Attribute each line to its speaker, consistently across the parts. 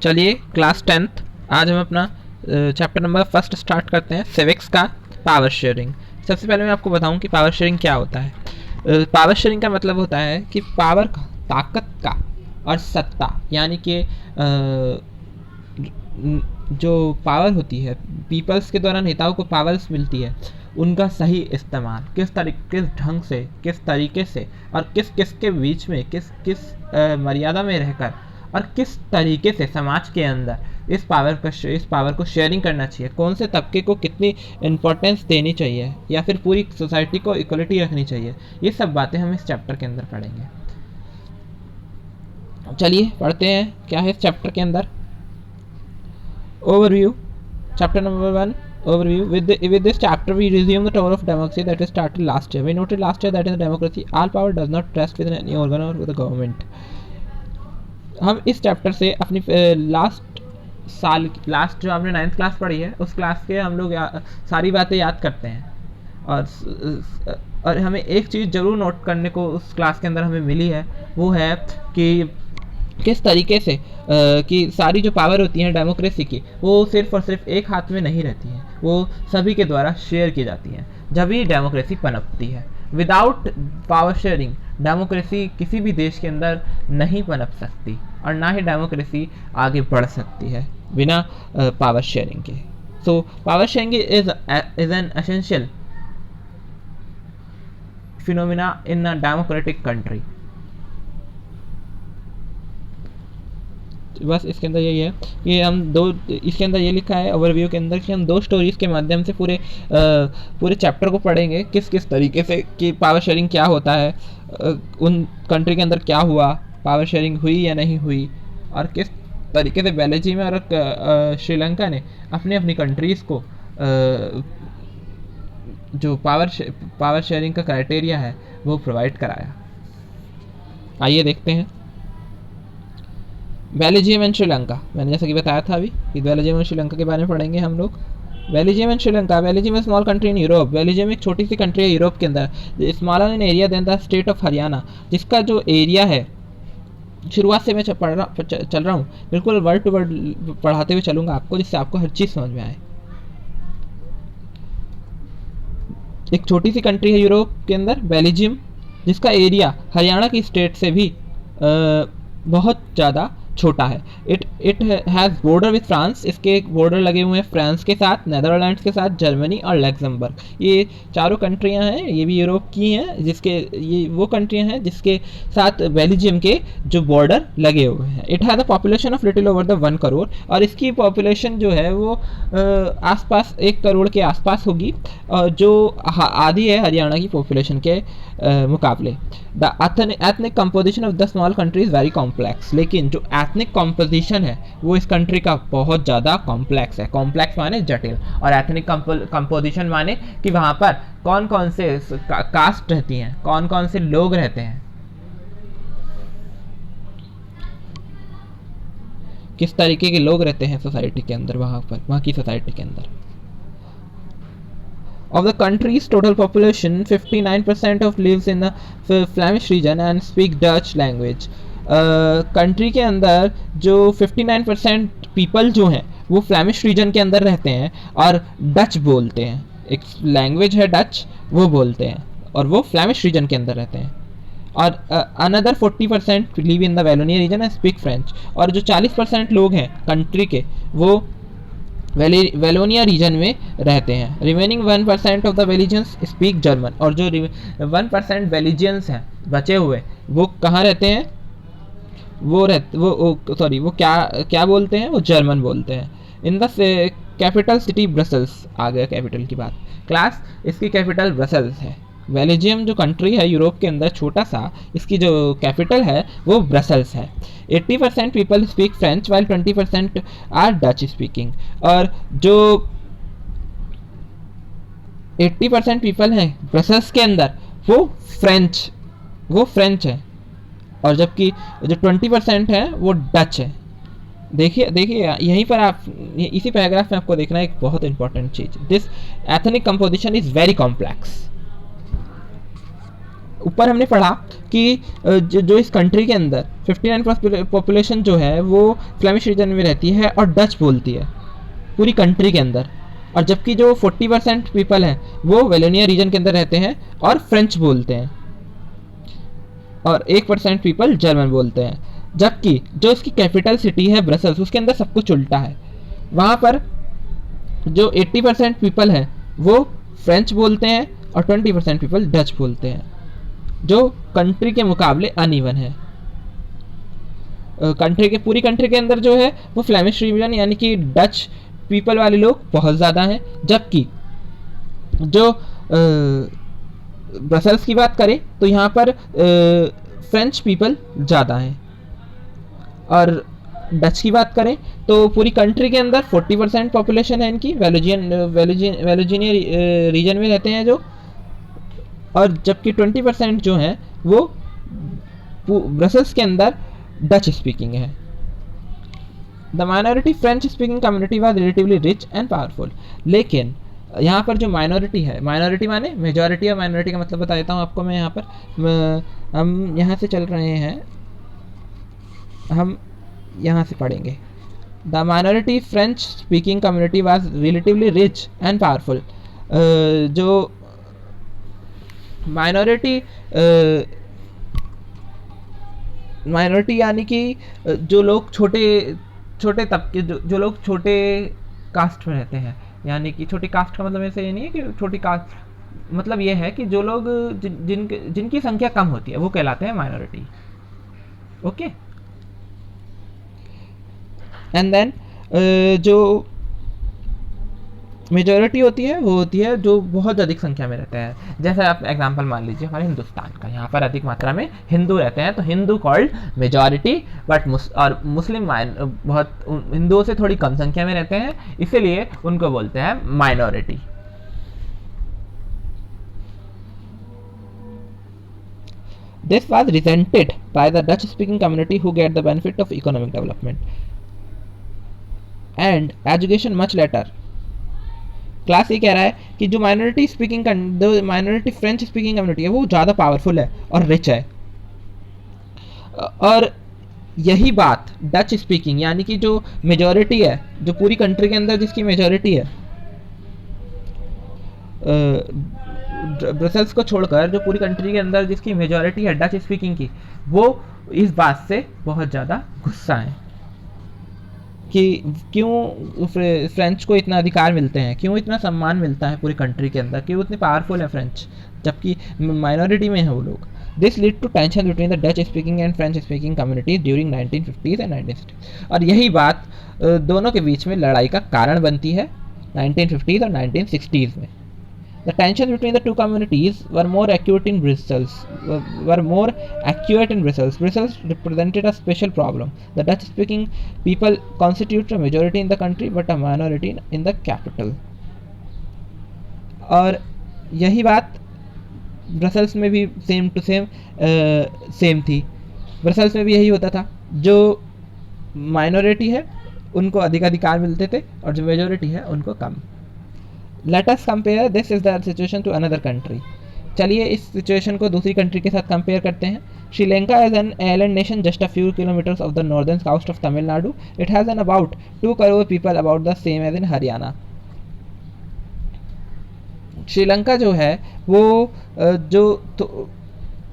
Speaker 1: चलिए class 10th आज हम अपना चैप्टर नंबर फर्स्ट स्टार्ट करते हैं, सिविक्स का पावर शेयरिंग। सबसे पहले मैं आपको बताऊं कि पावर शेयरिंग क्या होता है। पावर शेयरिंग का मतलब होता है कि पावर का, ताकत का और सत्ता, यानी कि जो पावर होती है, पीपल्स के द्वारा नेताओं को पावर्स मिलती है, उनका सही इस्तेमाल किस ढंग से, किस तरीके से और किस किस के बीच में, किस मर्यादा में रहकर और किस तरीके से समाज के अंदर इस पावर को शेयरिंग करना चाहिए, कौन से तबके को कितनी इम्पोर्टेंस देनी चाहिए या फिर पूरी सोसाइटी को इक्वलिटी रखनी चाहिए, ये सब बातें हम इस चैप्टर के अंदर पढ़ेंगे। चलिए पढ़ते हैं क्या है इस चैप्टर के अंदर। Overview, chapter number 1, overview. With this chapter we resume the tour of democracy that is started last year. We noted last year that in democracy all power does not rest within any organ or with the government. हम इस chapter से अपनी last जो आपने 9th class पढ़ी है उस class के हम लोग सारी बातें याद करते हैं, और हमें एक चीज़ ज़रूर नोट करने को उस क्लास के अंदर हमें मिली है, वो है कि किस तरीके से कि सारी जो पावर होती है डेमोक्रेसी की, वो सिर्फ और सिर्फ एक हाथ में नहीं रहती है, वो सभी के द्वारा शेयर की जाती है, जब ही डेमोक्रेसी पनपती है। विदाउट पावर शेयरिंग डेमोक्रेसी किसी भी देश के अंदर नहीं पनप सकती और ना ही डेमोक्रेसी आगे बढ़ सकती है बिना पावर शेयरिंग के। So power sharing is an essential phenomena in a democratic country. बस इसके अंदर यही है कि इसके अंदर ये लिखा है ओवरव्यू के अंदर कि हम 2 स्टोरीज के माध्यम से पूरे चैप्टर को पढ़ेंगे, किस तरीके से कि पावर शेयरिंग क्या होता है, उन कंट्री के अंदर क्या हुआ, पावर शेयरिंग हुई या नहीं हुई, और किस तरीके से बेल्जियम और श्रीलंका ने अपनी कंट्रीज़ को जो पावर शेयरिंग का क्राइटेरिया है वो प्रोवाइड कराया। आइए देखते हैं। बेल्जियम एंड श्रीलंका, मैंने जैसा कि बताया था अभी कि बेल्जियम और श्रीलंका के बारे में पढ़ेंगे हम लोग। Belgium and Sri Lanka. Belgium small country in Europe. Belgium एक छोटी सी कंट्री है यूरोप के अंदर, smaller in area than the state of Haryana, जिसका जो एरिया है, शुरुआत से मैं चल रहा हूँ, बिल्कुल वर्ड टू वर्ड पढ़ाते हुए चलूँगा आपको, जिससे आपको हर चीज़ समझ में आए। एक छोटी सी कंट्री है यूरोप के अंदर बेल्जियम, जिसका एरिया हरियाणा की स्टेट से भी बहुत ज़्यादा छोटा है। It has border with France, इसके बॉर्डर लगे हुए हैं फ्रांस के साथ, नेदरलैंड्स के साथ, जर्मनी और लग्जमबर्ग। ये चारों कंट्रियां हैं, ये भी यूरोप की हैं, ये वो कंट्रियां हैं जिसके साथ बेल्जियम के जो बॉर्डर लगे हुए हैं। It has a population of little over the 1 crore, और इसकी पॉपुलेशन जो है वो आसपास 1 करोड़ के आसपास होगी, जो आधी है हरियाणा की पॉपुलेशन के मुकाबले। The ethnic composition of the small country is very complex, लेकिन जो एथनिक कंपोजिशन है वो इस कंट्री का बहुत ज़्यादा कॉम्प्लेक्स है। कॉम्प्लेक्स माने जटिल, और एथनिक कंपोजिशन माने कि वहाँ पर कौन कौन से कास्ट रहती हैं, कौन कौन से लोग रहते हैं, किस तरीके के लोग रहते हैं सोसाइटी के अंदर, वहाँ की सोसाइटी के अंदर। Of the country's total population, 59% of lives in the Flemish region and speak Dutch language. Country के अंदर जो 59% पीपल जो हैं वो फ्लैमिश रीजन के अंदर रहते हैं और डच बोलते हैं, एक लैंग्वेज है डच, वो बोलते हैं, और वो फ्लैमिश रीजन के अंदर रहते हैं। और another 40% live in the Wallonia region and speak French, और जो 40% लोग हैं कंट्री के वो वेलोनिया रीजन में रहते हैं। Remaining 1% of the Belgians speak German, और जो 1% बेल्जियंस हैं बचे हुए, वो कहाँ रहते हैं, वो क्या बोलते हैं, वो जर्मन बोलते हैं। In the capital city Brussels, आ गया कैपिटल की बात। क्लास, इसकी कैपिटल ब्रसल्स है। बेल्जियम जो कंट्री है यूरोप के अंदर छोटा सा, इसकी जो कैपिटल है वो ब्रसल्स है। 80% people speak French while 20% are Dutch speaking, और जो 80% पीपल हैं ब्रसल्स के अंदर वो फ्रेंच है, और जबकि जो 20% है वो डच है। देखिए यहीं पर आप इसी पैराग्राफ में आपको देखना है एक बहुत important cheese, this ethnic composition is very complex. ऊपर हमने पढ़ा कि जो इस कंट्री के अंदर 59% पॉपुलेशन जो है वो फ्लेमिश रीजन में रहती है और डच बोलती है पूरी कंट्री के अंदर, और जबकि जो 40% पीपल हैं वो वेलोनिया रीजन के अंदर रहते हैं और फ्रेंच बोलते हैं, और 1% पीपल जर्मन बोलते हैं। जबकि जो इसकी कैपिटल सिटी है ब्रसल्स, उसके अंदर सब कुछ उल्टा है। वहाँ पर जो 80% पीपल हैं वो फ्रेंच बोलते हैं और 20% पीपल डच बोलते हैं, जो कंट्री के मुकाबले अनइवन है। पूरी कंट्री के अंदर जो है वो फ्लेमिश रीजन यानी कि डच पीपल वाले लोग बहुत ज़्यादा हैं, जबकि जो ब्रसल्स की बात करें तो यहाँ पर फ्रेंच पीपल ज़्यादा हैं। और डच की बात करें तो पूरी कंट्री के अंदर 40% पॉपुलेशन है इनकी, वेलोजिनिया रीजन में रहते हैं जो, और जबकि 20% जो हैं वो ब्रसल्स के अंदर डच स्पीकिंग है। The minority French speaking community was relatively rich and powerful. लेकिन यहाँ पर जो माइनॉरिटी है, माइनॉरिटी माने मेजॉरिटी, और माइनॉरिटी का मतलब बता देता हूँ आपको मैं यहाँ पर। हम यहाँ से चल रहे हैं, हम यहाँ से पढ़ेंगे। The minority French speaking community was relatively rich and powerful. जो माइनॉरिटी यानी कि जो लोग छोटे तबके, जो लोग छोटे कास्ट में रहते हैं, यानी कि छोटी कास्ट का मतलब ऐसे ये नहीं है कि छोटी कास्ट, मतलब ये है कि जो लोग जिनकी संख्या कम होती है वो कहलाते हैं माइनॉरिटी। ओके, एंड देन जो मेजॉरिटी होती है वो होती है जो बहुत अधिक संख्या में रहते हैं। जैसे आप एग्जांपल मान लीजिए हमारे हिंदुस्तान का, यहाँ पर अधिक मात्रा में हिंदू रहते हैं तो हिंदू कॉल्ड मेजॉरिटी, बट और मुस्लिम बहुत हिंदुओं से थोड़ी कम संख्या में रहते हैं, इसीलिए उनको बोलते हैं minority. This was resented by the Dutch speaking community who get the benefit of economic development and education much later. Class ये कह रहा है कि जो माइनॉरिटी फ्रेंच स्पीकिंग कम्युनिटी है वो ज़्यादा पावरफुल है और रिच है, और यही बात डच स्पीकिंग यानी कि जो मेजॉरिटी है, जो पूरी कंट्री के अंदर जिसकी मेजॉरिटी है, ब्रसल्स को छोड़कर जो पूरी कंट्री के अंदर जिसकी मेजॉरिटी है डच स्पीकिंग की, वो इस बात से बहुत ज़्यादा गुस्सा है कि क्यों फ्रेंच को इतना अधिकार मिलते हैं, क्यों इतना सम्मान मिलता है पूरी कंट्री के अंदर, क्यों इतने पावरफुल है फ्रेंच जबकि माइनॉरिटी में है वो लोग। This lead to tension between the Dutch speaking and French speaking communities during 1950s and 1960s। और यही बात दोनों के बीच में लड़ाई का कारण बनती है 1950s और 1960s में। The tensions between the two communities were more acute in Brussels. Brussels represented a special problem. The Dutch-speaking people constitute a majority in the country, but a minority in the capital. और यही बात Brussels में भी same to same थी। Brussels में भी यही होता था, जो माइनॉरिटी है उनको अधिक अधिकार मिलते थे और जो मेजॉरिटी है उनको कम। Let us compare this is the situation to another country. चलिए इस सिचुएशन को दूसरी कंट्री के साथ कंपेयर करते हैं। Sri Lanka is an island nation just a few kilometers of the northern coast of Tamil Nadu. It has an about 2 crore people, about the same as in Haryana. Sri Lanka जो है वो जो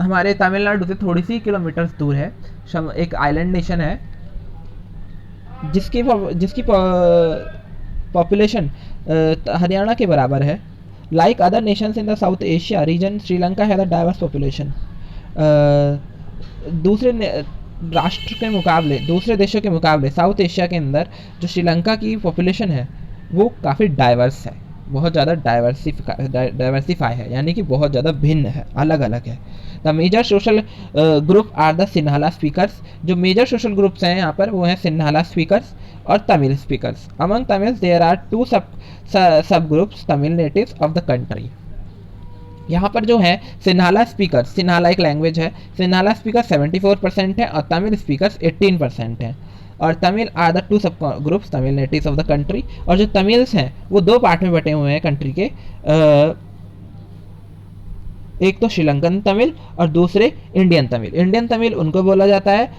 Speaker 1: हमारे तमिलनाडु से थोड़ी सी किलोमीटर्स दूर है, एक आइलैंड नेशन है जिसकी पॉपुलेशन हरियाणा के बराबर है। Like other Nations in the south Asia region, Sri Lanka has a diverse population. दूसरे राष्ट्र के मुकाबले, दूसरे देशों के मुकाबले साउथ एशिया के अंदर जो श्रीलंका की पॉपुलेशन है वो काफ़ी डाइवर्स है, बहुत ज़्यादा डाइवर्सिफाई है, यानी कि बहुत ज़्यादा भिन्न है, अलग अलग है। The major social group are the Sinhala speakers. जो मेजर सोशल ग्रुप्स हैं यहाँ पर वो हैं सिन्हाला स्पीकर्स और Tamil speakers. Among Tamils there are 2 sub groups Tamil natives of the country. यहाँ पर जो है सिन्हाला स्पीकर्स, सिन्हाला एक लैंग्वेज है, सिन्हाला स्पीकर 74% है और तमिल स्पीकर्स 18% हैं। और Tamil are the 2 sub groups Tamil natives of the country. और जो तमिल्स हैं वो 2 पार्ट में बटे हुए हैं कंट्री के। एक तो श्रीलंकन तमिल और दूसरे इंडियन तमिल। इंडियन तमिल उनको बोला जाता है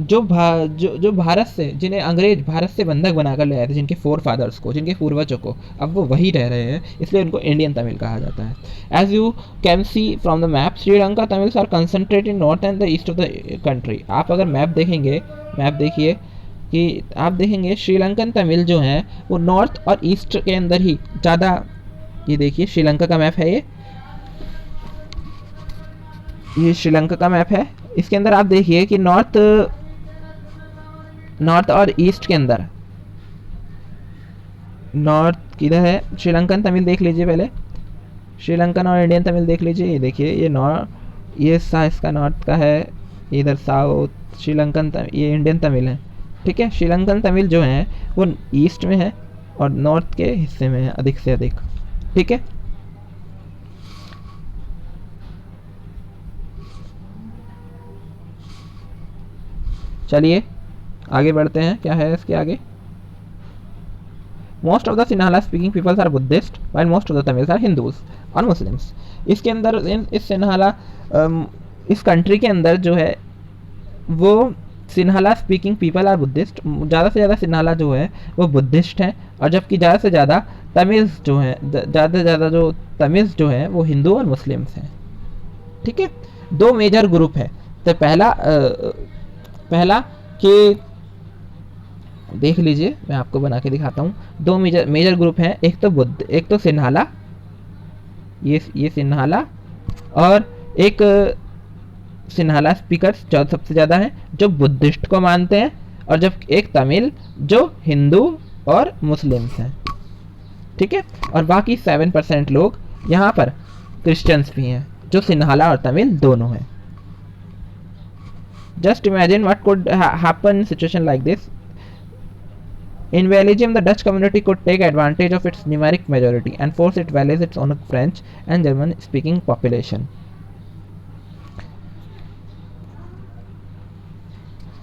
Speaker 1: जो भारत से, जिन्हें अंग्रेज भारत से बंधक बनाकर ले आए थे, जिनके फोर फादर्स को, जिनके पूर्वजों को, अब वो वही रह रहे हैं, इसलिए उनको इंडियन तमिल कहा जाता है। As you can see from the map, Sri Lanka Tamils are concentrated in north and the east of the country. आप अगर मैप देखेंगे, मैप देखिए कि आप देखेंगे श्रीलंकन तमिल जो हैं वो नॉर्थ और ईस्ट के अंदर ही ज़्यादा। ये देखिए श्रीलंका का मैप है, ये श्रीलंका का मैप है। इसके अंदर आप देखिए कि नॉर्थ और ईस्ट के अंदर, नॉर्थ किधर है, श्रीलंकन तमिल देख लीजिए पहले, श्रीलंकन और इंडियन तमिल देख लीजिए। ये देखिए ये इसका नॉर्थ का है, इधर साउथ श्रीलंकन तमिल, ये इंडियन तमिल है, ठीक है। श्रीलंकन तमिल जो है वो ईस्ट में है और नॉर्थ के हिस्से में है अधिक से अधिक, ठीक है। चलिए आगे बढ़ते हैं, क्या है इसके आगे। Most of the Sinhala speaking peoples are Buddhist while most of the Tamils are Hindus और मुस्लिम्स। इसके अंदर इस सिन्हाला, इस कंट्री के अंदर जो है वो Sinhala speaking people are Buddhist, ज़्यादा से ज़्यादा सिन्हाला जो है वो बुद्धिस्ट हैं, और जबकि ज़्यादा से ज़्यादा तमिल्स जो हैं, ज़्यादा से ज़्यादा जो तमिल्स जो हैं वो हिंदू और मुस्लिम्स हैं, ठीक है। दो मेजर ग्रुप है, तो पहला कि देख लीजिए, मैं आपको बना के दिखाता हूँ। दो मेजर ग्रुप हैं, एक तो सिन्हाला, ये सिन्हाला, और एक सिन्हाला स्पीकर्स जो सबसे ज़्यादा हैं जो बुद्धिस्ट को मानते हैं, और जब एक तमिल जो हिंदू और मुस्लिम्स हैं, ठीक है। और बाकी 7% लोग यहाँ पर क्रिश्चियंस भी हैं, जो सिन्हाला और तमिल दोनों हैं। Just imagine what could happen in a situation like this. In Belgium, the Dutch community could take advantage of its numeric majority and force it values its own French and German-speaking population.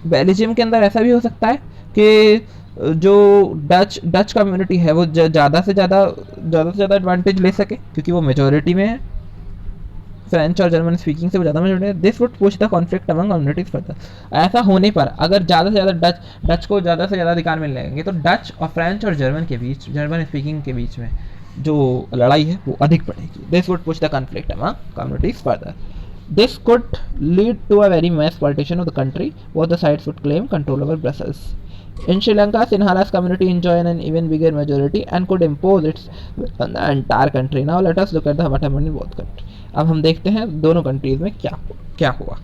Speaker 1: Belgium के अंदर ऐसा भी हो सकता है कि जो Dutch community है वो ज़्यादा से ज़्यादा एडवांटेज ले सके, क्योंकि वो मेजोरिटी में है, फ्रेंच और जर्मन स्पीकिंग से वो ज़्यादा मेजोरिटी है। This would push the conflict among communities further. ऐसा होने पर अगर ज़्यादा से ज़्यादा डच को ज़्यादा से ज़्यादा अधिकार मिलने लगेंगे, तो डच और फ्रेंच और जर्मन के बीच, जर्मन स्पीकिंग के बीच में जो लड़ाई है वो अधिक बढ़ेगी। This would push the conflict among communities further. This could lead to a very mass partition of the country. Both the sides would claim control over Brussels. In Sri Lanka, Sinhala's community enjoy an even bigger majority and could impose its on the entire country. Now let us look at what happened in both countries. अब हम देखते हैं दोनों countries में क्या हुआ।